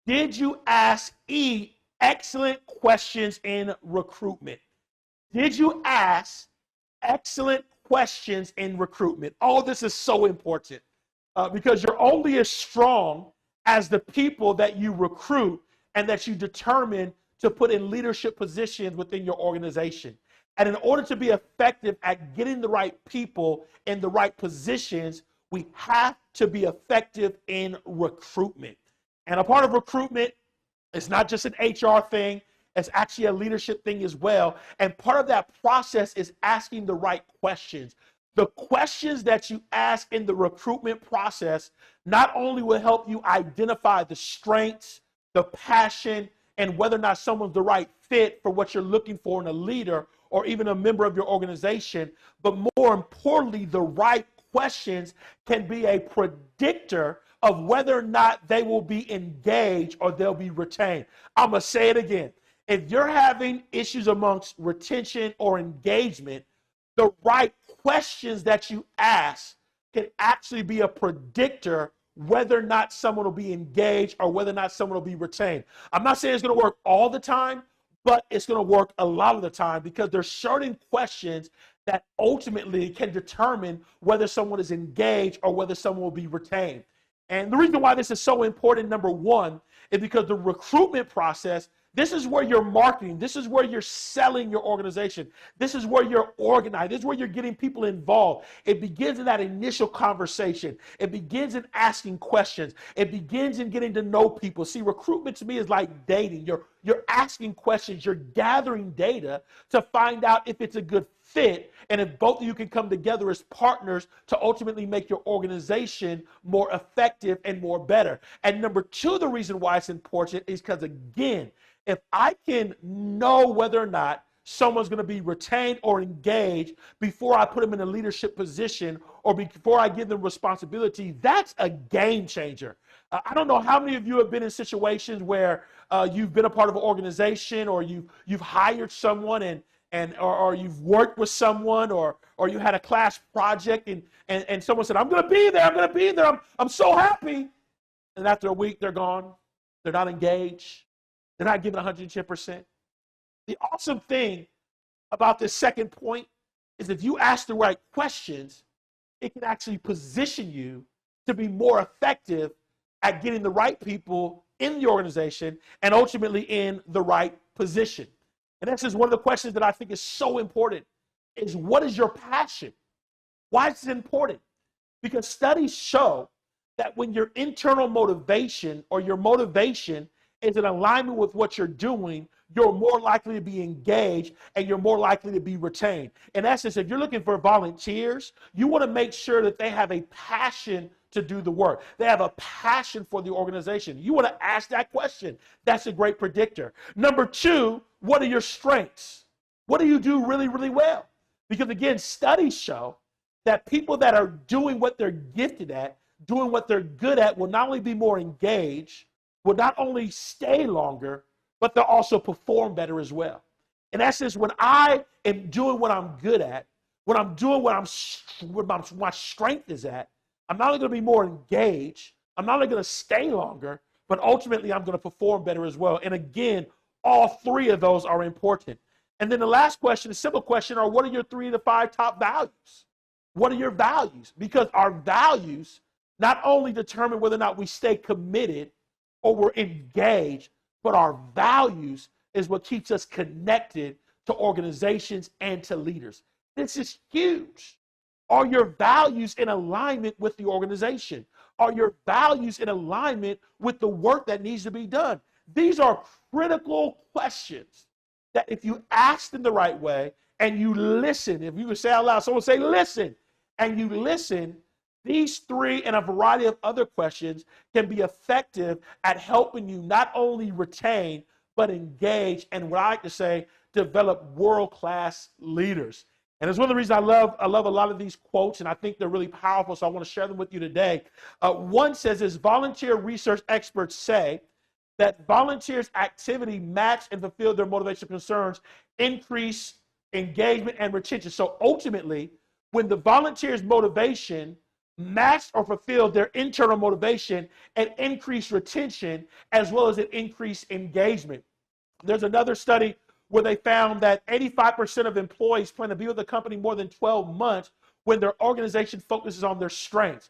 Did you ask excellent questions in recruitment? Did you ask excellent questions in recruitment? All this is so important because you're only as strong as the people that you recruit and that you determine to put in leadership positions within your organization. And in order to be effective at getting the right people in the right positions, we have to be effective in recruitment. And a part of recruitment is not just an HR thing, it's actually a leadership thing as well. And part of that process is asking the right questions. The questions that you ask in the recruitment process not only will help you identify the strengths, the passion, and whether or not someone's the right fit for what you're looking for in a leader or even a member of your organization, but more importantly, the right questions can be a predictor of whether or not they will be engaged or they'll be retained. I'm going to say it again. If you're having issues amongst retention or engagement, the right questions that you ask can actually be a predictor whether or not someone will be engaged or whether or not someone will be retained. I'm not saying it's going to work all the time, but it's going to work a lot of the time because there's certain questions that ultimately can determine whether someone is engaged or whether someone will be retained. And the reason why this is so important, number one, is because the recruitment process, this is where you're marketing. This is where you're selling your organization. This is where you're organized. This is where you're getting people involved. It begins in that initial conversation. It begins in asking questions. It begins in getting to know people. See, recruitment to me is like dating. You're asking questions. You're gathering data to find out if it's a good fit and if both of you can come together as partners to ultimately make your organization more effective and more better. And number two, the reason why it's important is because, again, if I can know whether or not someone's going to be retained or engaged before I put them in a leadership position or before I give them responsibility, that's a game changer. I don't know how many of you have been in situations where you've been a part of an organization or you've hired someone or you've worked with someone or you had a class project and someone said, I'm going to be there, I'm so happy. And after a week, they're gone. They're not engaged. They're not giving 110%. The awesome thing about this second point is if you ask the right questions, it can actually position you to be more effective at getting the right people in the organization and ultimately in the right position. And this is one of the questions that I think is so important is what is your passion? Why is it important? Because studies show that when your internal motivation or your motivation is in alignment with what you're doing, you're more likely to be engaged and you're more likely to be retained. In essence, if you're looking for volunteers, you want to make sure that they have a passion to do the work. They have a passion for the organization. You want to ask that question. That's a great predictor. Number two, what are your strengths? What do you do really, really well? Because again, studies show that people that are doing what they're gifted at, doing what they're good at, will not only be more engaged, will not only stay longer, but they'll also perform better as well. In essence, when I am doing what I'm good at, when I'm doing what my strength is at, I'm not only going to be more engaged, I'm not only going to stay longer, but ultimately I'm going to perform better as well. And again, all three of those are important. And then the last question, a simple question, are what are your 3 to 5 top values? What are your values? Because our values not only determine whether or not we stay committed or we're engaged, but our values is what keeps us connected to organizations and to leaders. This is huge. Are your values in alignment with the organization? Are your values in alignment with the work that needs to be done? These are critical questions that if you ask them the right way and you listen, if you would say out loud, someone say, listen, and you listen, these three and a variety of other questions can be effective at helping you not only retain, but engage, and what I like to say, develop world-class leaders. And it's one of the reasons I love a lot of these quotes, and I think they're really powerful, so I want to share them with you today. One says this: volunteer research experts say that volunteers' activity match and fulfill their motivational concerns, increase engagement and retention. So ultimately, when the volunteer's motivation matched or fulfilled their internal motivation and increased retention as well as an increased engagement. There's another study where they found that 85% of employees plan to be with the company more than 12 months when their organization focuses on their strengths.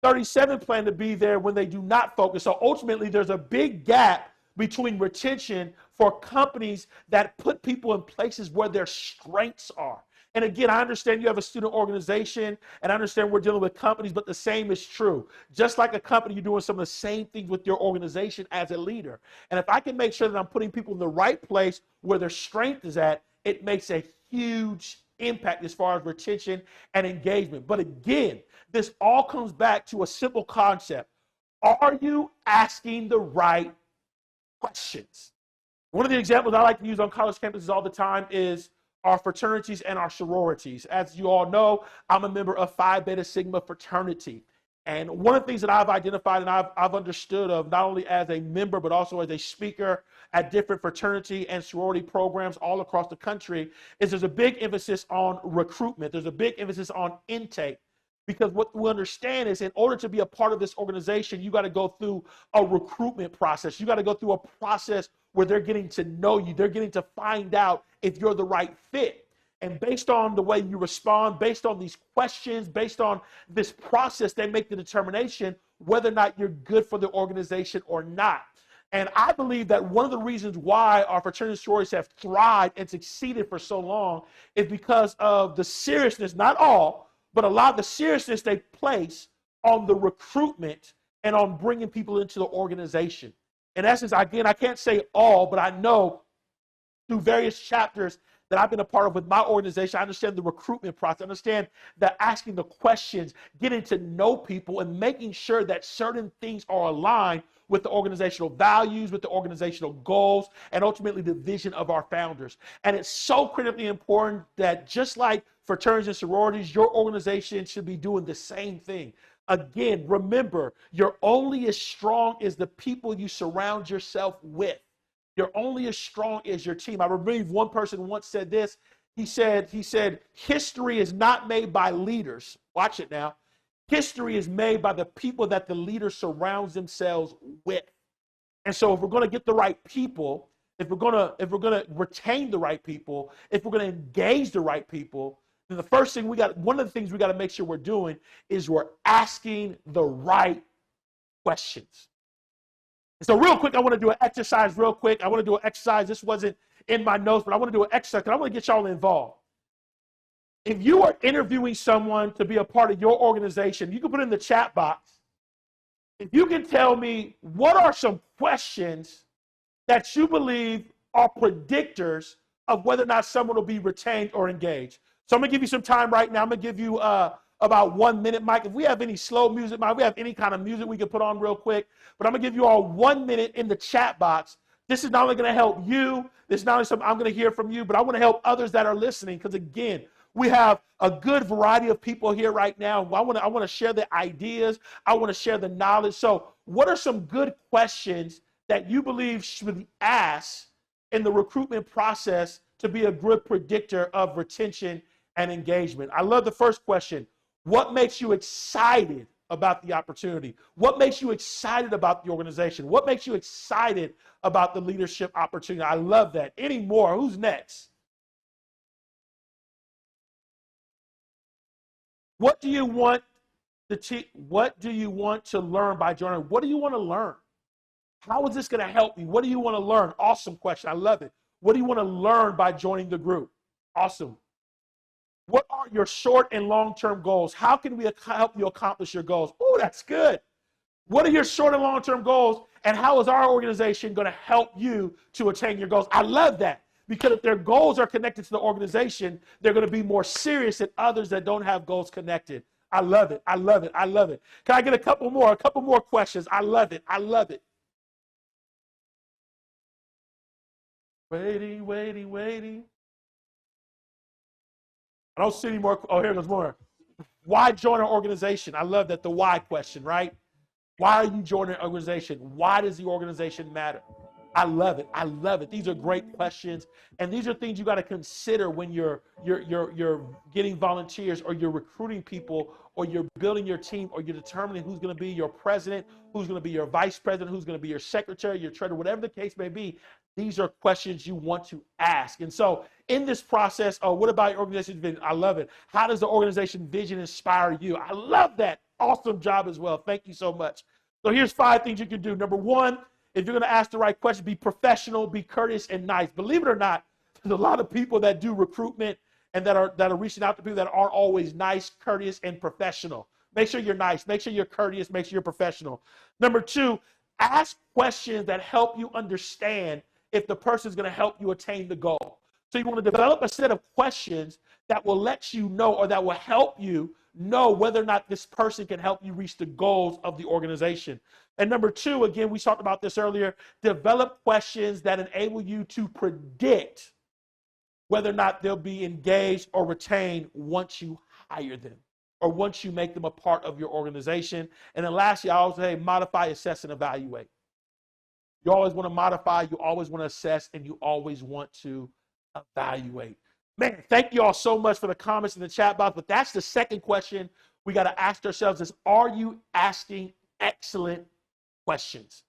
37 plan to be there when they do not focus. So ultimately, there's a big gap between retention for companies that put people in places where their strengths are. And again, I understand you have a student organization, and I understand we're dealing with companies, but the same is true. Just like a company, you're doing some of the same things with your organization as a leader. And if I can make sure that I'm putting people in the right place where their strength is at, it makes a huge impact as far as retention and engagement. But again, this all comes back to a simple concept. Are you asking the right questions? One of the examples I like to use on college campuses all the time is our fraternities and our sororities. As you all know, I'm a member of Phi Beta Sigma fraternity. And one of the things that I've identified and I've understood of not only as a member, but also as a speaker at different fraternity and sorority programs all across the country is there's a big emphasis on recruitment. There's a big emphasis on intake. Because what we understand is in order to be a part of this organization, you got to go through a recruitment process. You got to go through a process where they're getting to know you. They're getting to find out if you're the right fit. And based on the way you respond, based on these questions, based on this process, they make the determination whether or not you're good for the organization or not. And I believe that one of the reasons why our fraternity sororities have thrived and succeeded for so long is because of the seriousness, not all, but a lot of the seriousness they place on the recruitment and on bringing people into the organization. In essence, again, I can't say all, but I know through various chapters that I've been a part of with my organization, I understand the recruitment process, I understand that asking the questions, getting to know people, and making sure that certain things are aligned with the organizational values, with the organizational goals, and ultimately the vision of our founders. And it's so critically important that just like fraternities and sororities, your organization should be doing the same thing. Again, remember, you're only as strong as the people you surround yourself with. You're only as strong as your team. I remember one person once said this. He said, history is not made by leaders. Watch it now. History is made by the people that the leader surrounds themselves with. And so if we're going to get the right people, if we're going to retain the right people, if we're going to engage the right people, then the first thing one of the things we got to make sure we're doing is we're asking the right questions. So real quick, I want to do an exercise real quick. I want to do an exercise. This wasn't in my notes, but I want to do an exercise because I want to get y'all involved. If you are interviewing someone to be a part of your organization, you can put it in the chat box. If you can tell me what are some questions that you believe are predictors of whether or not someone will be retained or engaged. So I'm going to give you some time right now. I'm going to give you about 1 minute, Mike. If we have any slow music, Mike, we have any kind of music we can put on real quick. But I'm going to give you all 1 minute in the chat box. This is not only going to help you. This is not only something I'm going to hear from you, but I want to help others that are listening. Because again, we have a good variety of people here right now. I want to share the ideas. I want to share the knowledge. So what are some good questions that you believe should be asked in the recruitment process to be a good predictor of retention and engagement? I love the first question. What makes you excited about the opportunity? What makes you excited about the organization? What makes you excited about the leadership opportunity? I love that. Any more? Who's next? What do you want to learn by joining? What do you want to learn? How is this going to help you? What do you want to learn? Awesome question. I love it. What do you want to learn by joining the group? Awesome. What are your short and long-term goals? How can we help you accomplish your goals? Oh, that's good. What are your short and long-term goals? And how is our organization going to help you to attain your goals? I love that. Because if their goals are connected to the organization, they're going to be more serious than others that don't have goals connected. I love it. I love it. I love it. Can I get a couple more questions? I love it. I love it. Waiting. I don't see any more. Oh, here goes more. Why join an organization? I love that, the why question, right? Why are you joining an organization? Why does the organization matter? I love it. I love it. These are great questions, and these are things you got to consider when you're getting volunteers, or you're recruiting people, or you're building your team, or you're determining who's going to be your president, who's going to be your vice president, who's going to be your secretary, your treasurer, whatever the case may be. These are questions you want to ask. And so in this process, what about your organization's vision? I love it. How does the organization vision inspire you? I love that. Awesome job as well. Thank you so much. So here's 5 things you can do. Number 1, if you're going to ask the right question, be professional, be courteous, and nice. Believe it or not, there's a lot of people that do recruitment and that are reaching out to people that aren't always nice, courteous, and professional. Make sure you're nice. Make sure you're courteous. Make sure you're professional. Number 2, ask questions that help you understand if the person is going to help you attain the goal. So you want to develop a set of questions that will let you know, or that will help you know whether or not this person can help you reach the goals of the organization. And number 2, again, we talked about this earlier, develop questions that enable you to predict whether or not they'll be engaged or retained once you hire them, or once you make them a part of your organization. And then lastly, I always say modify, assess, and evaluate. You always want to modify, you always want to assess, and you always want to evaluate. Man, thank you all so much for the comments in the chat box. But that's the second question we got to ask ourselves is, are you asking excellent questions?